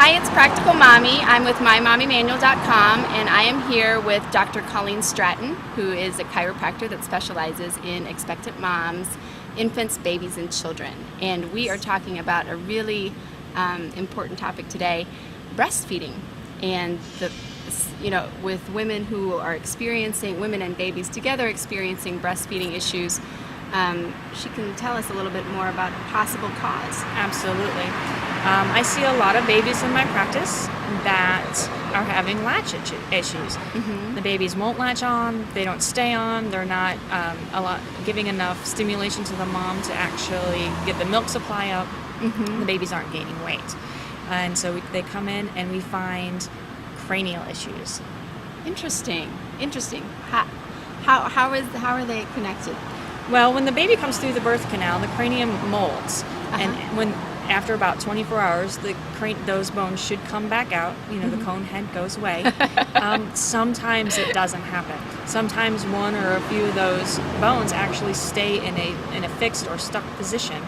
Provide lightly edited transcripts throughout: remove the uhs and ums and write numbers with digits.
Hi, it's Practical Mommy. I'm with MyMommyManual.com, and I am here with Dr. Colleen Stratton, who is a chiropractor that specializes in expectant moms, infants, babies, and children. And we are talking about a really important topic today, breastfeeding. And with women who are experiencing, women and babies together experiencing breastfeeding issues, she can tell us a little bit more about a possible cause. Absolutely. I see a lot of babies in my practice that are having latch issues. Mm-hmm. The babies won't latch on, they don't stay on, they're not giving enough stimulation to the mom to actually get the milk supply up. Mm-hmm. The babies aren't gaining weight. And so they come in and we find cranial issues. Interesting. How are they connected? Well, when the baby comes through the birth canal, the cranium molds, and after about 24 hours, those bones should come back out. The cone head goes away. Sometimes it doesn't happen. Sometimes one or a few of those bones actually stay in a fixed or stuck position,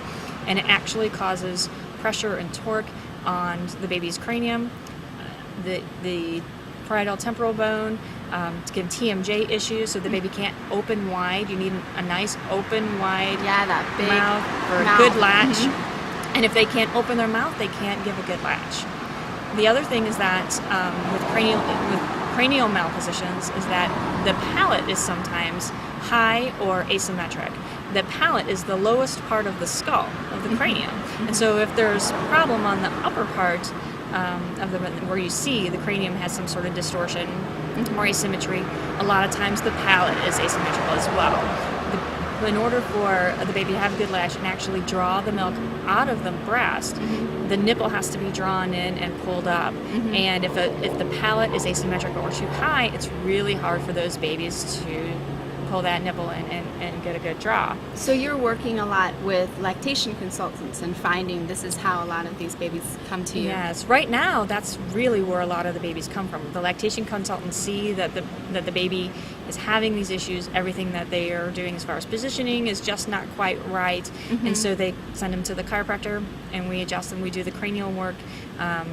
and it actually causes pressure and torque on the baby's cranium, the parietal temporal bone, to give TMJ issues, so the baby can't open wide. You need a nice open wide that big mouth for a good latch. Mm-hmm. And if they can't open their mouth, they can't give a good latch. The other thing is that with cranial malpositions is that the palate is sometimes high or asymmetric. The palate is the lowest part of the skull, of the cranium. Mm-hmm. And so if there's a problem on the upper part where you see the cranium has some sort of distortion or asymmetry, a lot of times the palate is asymmetrical as well. In order for the baby to have a good latch and actually draw the milk out of the breast, the nipple has to be drawn in and pulled up. Mm-hmm. And if the palate is asymmetric or too high, it's really hard for those babies to pull that nipple in and get a good draw. So you're working a lot with lactation consultants and finding this is how a lot of these babies come to you. Yes, right now that's really where a lot of the babies come from. The lactation consultants see that the baby is having these issues, everything that they are doing as far as positioning is just not quite right, and so they send them to the chiropractor and we adjust them. We do the cranial work,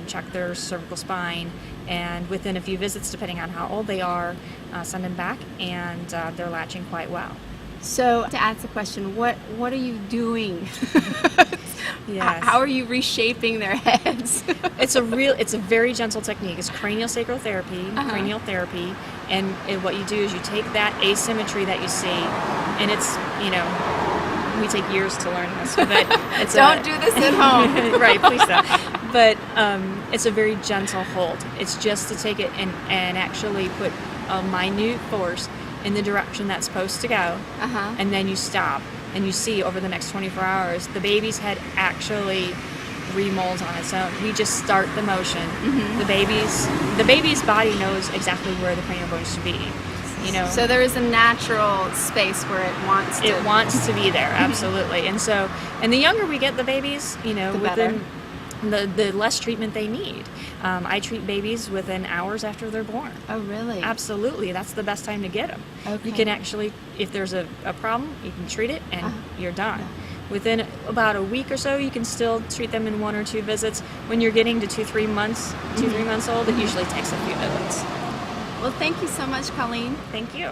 check their cervical spine, and within a few visits, depending on how old they are, send them back, and they're latching quite well. So to ask the question, what are you doing? Yes. How are you reshaping their heads? It's a very gentle technique. It's craniosacral therapy, cranial therapy, and what you do is you take that asymmetry that you see, and it's, we take years to learn this, but it's don't do this at home. Right, please don't. But it's a very gentle hold. It's just to take it and actually put a minute force in the direction that's supposed to go, and then you stop, and you see over the next 24 hours, the baby's head actually remolds on its own. We just start the motion. The baby's body knows exactly where the cranial bone should be. So there is a natural space where it wants to. It wants to be there, absolutely. And the younger we get the babies, within the less treatment they need. I treat babies within hours after they're born. Oh, really? Absolutely. That's the best time to get them. Okay. You can actually, if there's a problem, you can treat it and you're done. Within about a week or so, you can still treat them in 1 or 2 visits. When you're getting to 2-3 months old, it usually takes a few visits. Well, thank you so much, Colleen. Thank you.